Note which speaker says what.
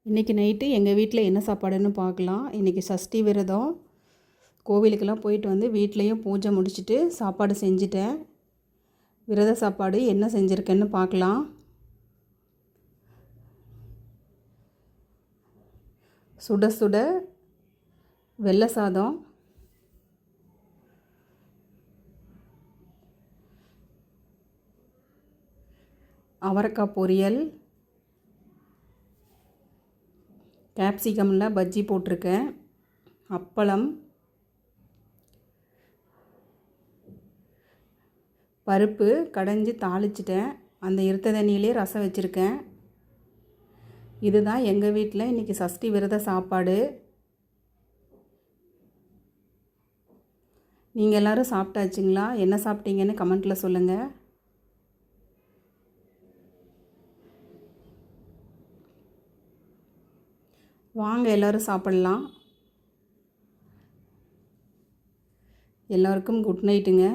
Speaker 1: இன்றைக்கி நைட்டு எங்கள் வீட்டில் என்ன சாப்பாடுன்னு பார்க்கலாம். இன்றைக்கி சஷ்டி விரதம். கோவிலுக்கெல்லாம் போயிட்டு வந்து வீட்லேயும் பூஜை முடிச்சுட்டு சாப்பாடு செஞ்சுட்டேன். விரத சாப்பாடு என்ன செஞ்சுருக்கேன்னு பார்க்கலாம். சுட சுட வெள்ளை சாதம், அவரைக்காய் பொரியல், கேப்சிகமில் பஜ்ஜி போட்டிருக்கேன், அப்பளம், பருப்பு கடைஞ்சி தாளிச்சிட்டேன். அந்த இருத்த தண்ணியிலே ரசம் வச்சுருக்கேன். இதுதான் எங்கள் வீட்டில் இன்றைக்கி சஷ்டி விரத சாப்பாடு. நீங்கள் எல்லோரும் சாப்பிட்டாச்சுங்களா? என்ன சாப்பிட்டீங்கன்னு கமெண்ட்டில் சொல்லுங்கள். வாங்க எல்லோரும் சாப்பிட்லாம். எல்லோருக்கும் குட் நைட்டுங்க.